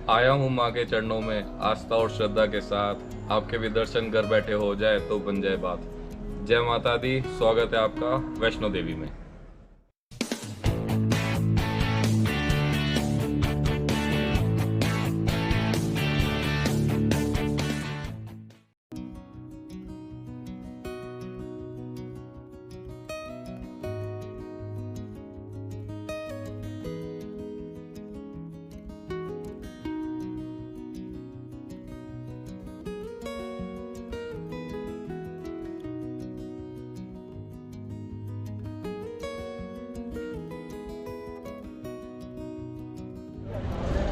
आया हूँ माँ के चरणों में आस्था और श्रद्धा के साथ, आपके भी दर्शन घर बैठे हो जाए तो बन जाए बात। जय माता दी। स्वागत है आपका वैष्णो देवी में।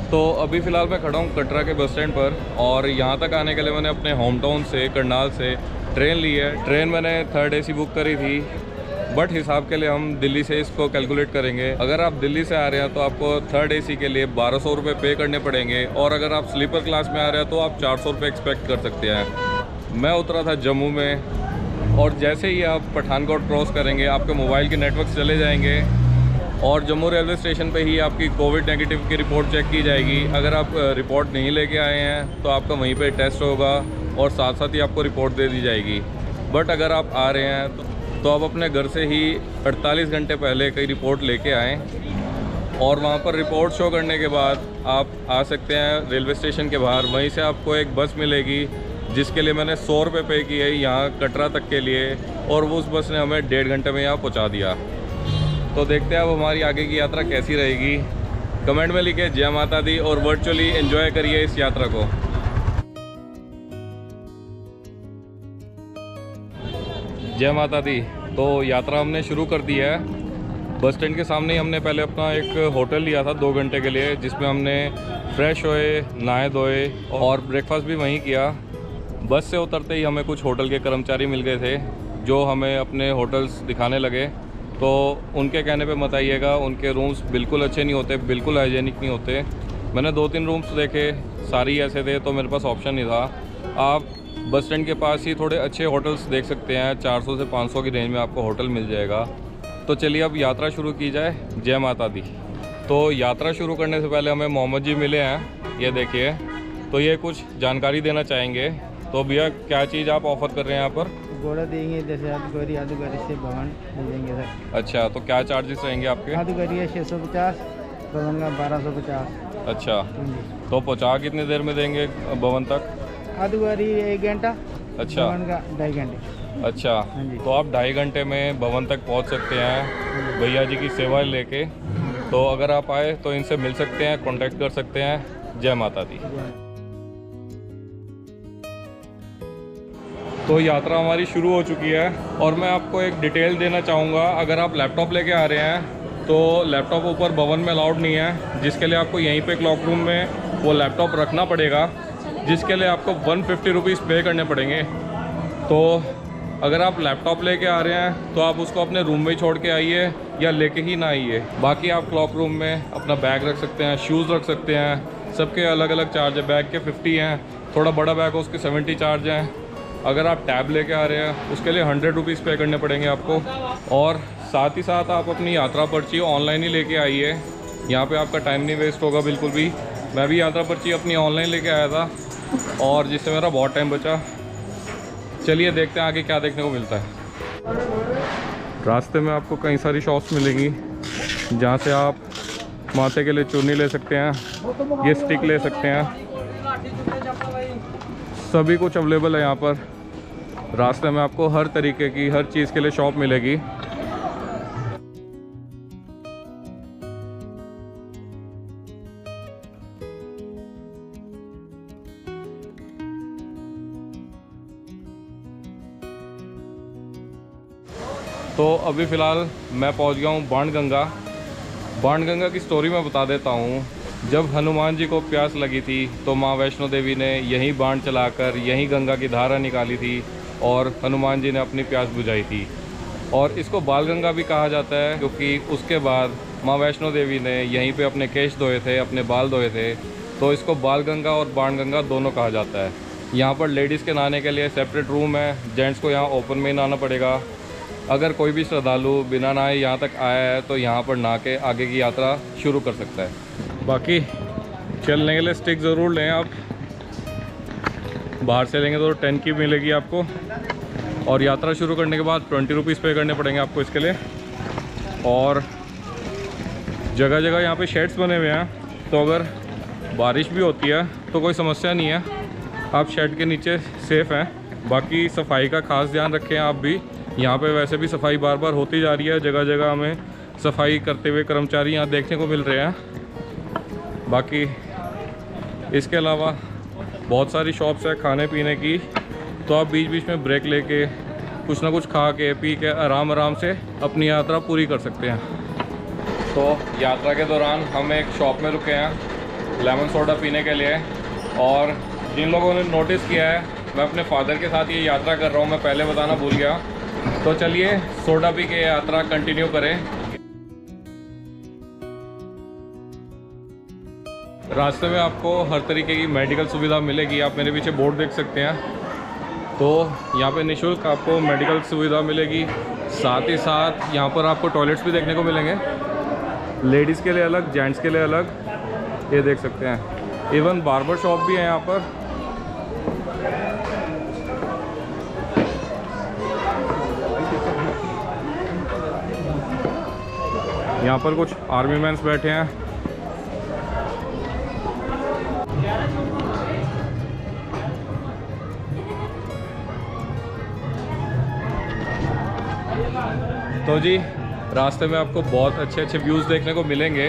तो अभी फ़िलहाल मैं खड़ा हूँ कटरा के बस स्टैंड पर, और यहाँ तक आने के लिए मैंने अपने होम टाउन से करनाल से ट्रेन ली है। ट्रेन मैंने 3rd AC बुक करी थी, बट हिसाब के लिए हम दिल्ली से इसको कैलकुलेट करेंगे। अगर आप दिल्ली से आ रहे हैं तो आपको 3rd AC के लिए 1200 रुपये पे करने पड़ेंगे, और अगर आप स्लीपर क्लास में आ रहे हैं तो आप 400 रुपये एक्सपेक्ट कर सकते हैं। मैं उतरा था जम्मू में, और जैसे ही आप पठानकोट क्रॉस करेंगे आपके मोबाइल के नेटवर्क चले जाएंगे, और जम्मू रेलवे स्टेशन पे ही आपकी कोविड नेगेटिव की रिपोर्ट चेक की जाएगी। अगर आप रिपोर्ट नहीं लेके आए हैं तो आपका वहीं पे टेस्ट होगा, और साथ साथ ही आपको रिपोर्ट दे दी जाएगी। बट अगर आप आ रहे हैं तो आप अपने घर से ही 48 घंटे पहले कई रिपोर्ट लेके आएँ, और वहाँ पर रिपोर्ट शो करने के बाद आप आ सकते हैं रेलवे स्टेशन के बाहर। वहीं से आपको एक बस मिलेगी जिसके लिए मैंने 100 रुपये पे किए यहाँ कटरा तक के लिए, और उस बस ने हमें 1.5 घंटे में यहाँ पहुँचा दिया। तो देखते हैं अब हमारी आगे की यात्रा कैसी रहेगी। कमेंट में लिखिए जय माता दी, और वर्चुअली एंजॉय करिए इस यात्रा को। जय माता दी। तो यात्रा हमने शुरू कर दी है। बस स्टैंड के सामने ही हमने पहले अपना एक होटल लिया था 2 घंटे के लिए, जिसमें हमने फ्रेश होए, नहाए धोए और ब्रेकफास्ट भी वहीं किया। बस से उतरते ही हमें कुछ होटल के कर्मचारी मिल गए थे जो हमें अपने होटल्स दिखाने लगे। तो उनके कहने पे मत आइएगा, उनके रूम्स बिल्कुल अच्छे नहीं होते, बिल्कुल हाइजेनिक नहीं होते। मैंने 2-3 रूम्स देखे, सारे ही ऐसे थे, तो मेरे पास ऑप्शन नहीं था। आप बस स्टैंड के पास ही थोड़े अच्छे होटल्स देख सकते हैं, 400 से 500 की रेंज में आपको होटल मिल जाएगा। तो चलिए अब यात्रा शुरू की जाए। जय माता दी। तो यात्रा शुरू करने से पहले हमें मोहम्मद जी मिले हैं, ये देखिए। तो ये कुछ जानकारी देना चाहेंगे। तो भैया क्या चीज़ आप ऑफ़र कर रहे हैं यहाँ पर? घोड़ा देंगे, जैसे आदुगरी से भवन दे देंगे सर। अच्छा, तो क्या चार्जेस रहेंगे आपके? आदुगरी है 650, भवन का 1250। अच्छा, तो पहुँचा कितनी देर में देंगे भवन तक? आदुगरी 1 घंटा, अच्छा, भवन का 2.5 घंटे। अच्छा, तो आप 2.5 घंटे में भवन तक पहुँच सकते हैं भैया जी की सेवाएं लेके। तो अगर आप आए तो इनसे मिल सकते हैं, कांटेक्ट कर सकते हैं। जय माता दी। तो यात्रा हमारी शुरू हो चुकी है, और मैं आपको एक डिटेल देना चाहूँगा। अगर आप लैपटॉप लेके आ रहे हैं तो लैपटॉप ऊपर भवन में अलाउड नहीं है, जिसके लिए आपको यहीं पे क्लॉक रूम में वो लैपटॉप रखना पड़ेगा, जिसके लिए आपको 150 रुपीज़ पे करने पड़ेंगे। तो अगर आप लैपटॉप लेके आ रहे हैं तो आप उसको अपने रूम में ही छोड़ के आइए, या लेके ही ना आइए। बाकी आप क्लॉक रूम में अपना बैग रख सकते हैं, शूज़ रख सकते हैं। सबके अलग अलग चार्ज है। बैग के 50 हैं, थोड़ा बड़ा बैग हो उसके 70 चार्ज हैं। अगर आप टैब लेके आ रहे हैं उसके लिए 100 रुपीज़ पे करने पड़ेंगे आपको। और साथ ही साथ आप अपनी यात्रा पर्ची ऑनलाइन ही लेके आइए, यहाँ पे आपका टाइम नहीं वेस्ट होगा बिल्कुल भी। मैं भी यात्रा पर्ची अपनी ऑनलाइन लेके आया था, और जिससे मेरा बहुत टाइम बचा। चलिए देखते हैं आगे क्या देखने को मिलता है। रास्ते में आपको कई सारी शॉप्स मिलेंगी जहाँ से आप माथे के लिए चुन्नी ले सकते हैं, ये स्टिक ले सकते हैं। सभी कुछ अवेलेबल है यहाँ पर। रास्ते में आपको हर तरीके की, हर चीज़ के लिए शॉप मिलेगी। तो अभी फ़िलहाल मैं पहुँच गया हूँ बाणगंगा। बाणगंगा की स्टोरी मैं बता देता हूँ। जब हनुमान जी को प्यास लगी थी तो माँ वैष्णो देवी ने यहीं बाण चलाकर यहीं गंगा की धारा निकाली थी, और हनुमान जी ने अपनी प्यास बुझाई थी। और इसको बालगंगा भी कहा जाता है, क्योंकि उसके बाद माँ वैष्णो देवी ने यहीं पे अपने केश धोए थे, अपने बाल धोए थे। तो इसको बालगंगा और बाणगंगा दोनों कहा जाता है। यहाँ पर लेडीज़ के नहाने के लिए सेपरेट रूम है, जेंट्स को यहाँ ओपन में ही नहाना पड़ेगा। अगर कोई भी श्रद्धालु बिना नहाए यहाँ तक आया है तो यहाँ पर नहा के आगे की यात्रा शुरू कर सकता है। बाकी चलने के लिए स्टिक ज़रूर लें आप, बाहर से लेंगे तो 10 की मिलेगी आपको, और यात्रा शुरू करने के बाद 20 रुपीज़ पे करने पड़ेंगे आपको इसके लिए। और जगह जगह यहाँ पे शेड्स बने हुए हैं, तो अगर बारिश भी होती है तो कोई समस्या नहीं है, आप शेड के नीचे सेफ़ हैं। बाकी सफाई का खास ध्यान रखें आप भी, यहाँ पे वैसे भी सफाई बार बार होती जा रही है, जगह जगह हमें सफाई करते हुए कर्मचारी यहाँ देखने को मिल रहे हैं। बाकी इसके अलावा बहुत सारी शॉप्स है खाने पीने की, तो आप बीच बीच में ब्रेक लेके कुछ ना कुछ खा के पी के आराम से अपनी यात्रा पूरी कर सकते हैं। तो यात्रा के दौरान हम एक शॉप में रुके हैं लेमन सोडा पीने के लिए, और जिन लोगों ने नोटिस किया है मैं अपने फादर के साथ ये यात्रा कर रहा हूँ, मैं पहले बताना भूल गया। तो चलिए सोडा पी के यात्रा कंटिन्यू करें। रास्ते में आपको हर तरीके की मेडिकल सुविधा मिलेगी, आप मेरे पीछे बोर्ड देख सकते हैं। तो यहाँ पे निःशुल्क आपको मेडिकल सुविधा मिलेगी, साथ ही साथ यहाँ पर आपको टॉयलेट्स भी देखने को मिलेंगे, लेडीज़ के लिए अलग, जेंट्स के लिए अलग, ये देख सकते हैं। इवन बार्बर शॉप भी है यहाँ पर। यहाँ पर कुछ आर्मी मैन्स बैठे हैं। तो जी रास्ते में आपको बहुत अच्छे अच्छे व्यूज़ देखने को मिलेंगे,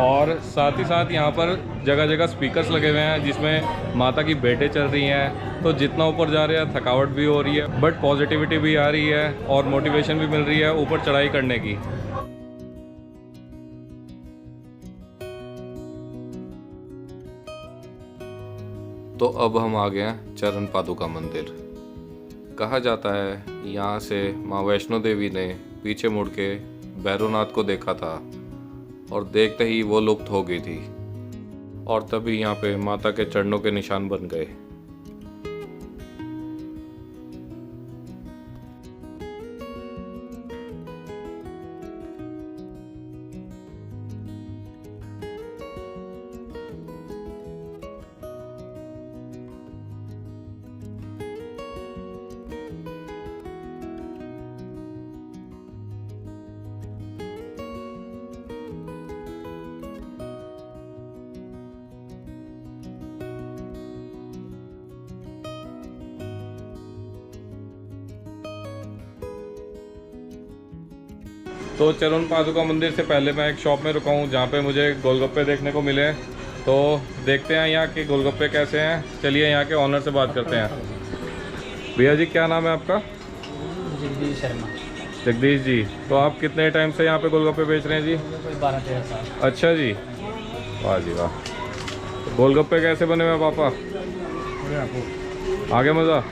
और साथ ही साथ यहाँ पर जगह जगह स्पीकर्स लगे हुए हैं जिसमें माता की भेंटें चल रही हैं। तो जितना ऊपर जा रहे हैं थकावट भी हो रही है, बट पॉजिटिविटी भी आ रही है और मोटिवेशन भी मिल रही है ऊपर चढ़ाई करने की। तो अब हम आ गए हैं चरण पादुका मंदिर। कहा जाता है यहाँ से माँ वैष्णो देवी ने पीछे मुड़ के भैरवनाथ को देखा था, और देखते ही वो लुप्त हो गई थी, और तभी यहाँ पे माता के चरणों के निशान बन गए। तो चरण पादुका मंदिर से पहले मैं एक शॉप में रुका हूँ जहाँ पे मुझे गोलगप्पे देखने को मिले। तो देखते हैं यहाँ के गोलगप्पे कैसे हैं। चलिए यहाँ के ऑनर से बात करते हैं। भैया जी क्या नाम है आपका? जगदीश शर्मा। जगदीश जी, तो आप कितने टाइम से यहाँ पे गोलगप्पे बेच रहे हैं जी? 12-13 साल। अच्छा जी, वाह जी वाह। तो गोलगप्पे कैसे बने हुए पापा? आगे मज़ा?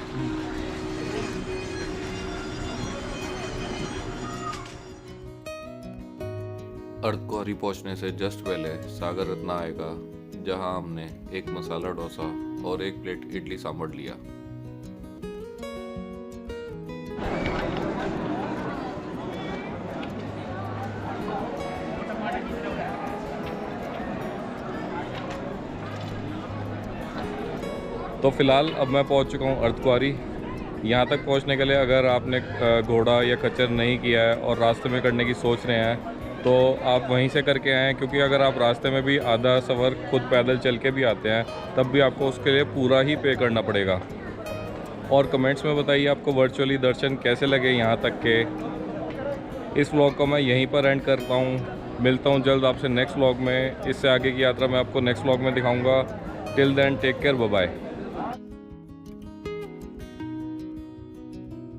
अर्धकुंवारी पहुंचने से जस्ट पहले सागर रत्ना आएगा, जहां हमने एक मसाला डोसा और एक प्लेट इडली सांभर लिया। तो फिलहाल अब मैं पहुंच चुका हूं अर्धकुंवारी। यहाँ तक पहुंचने के लिए अगर आपने घोड़ा या खच्चर नहीं किया है और रास्ते में करने की सोच रहे हैं तो आप वहीं से करके आएँ, क्योंकि अगर आप रास्ते में भी आधा सफ़र खुद पैदल चल के भी आते हैं तब भी आपको उसके लिए पूरा ही पे करना पड़ेगा। और कमेंट्स में बताइए आपको वर्चुअली दर्शन कैसे लगे यहाँ तक के। इस व्लॉग को मैं यहीं पर एंड करता हूँ। मिलता हूँ जल्द आपसे नेक्स्ट व्लॉग में। इससे आगे की यात्रा मैं आपको नेक्स्ट व्लॉग में दिखाऊँगा। Till then take care, bye bye.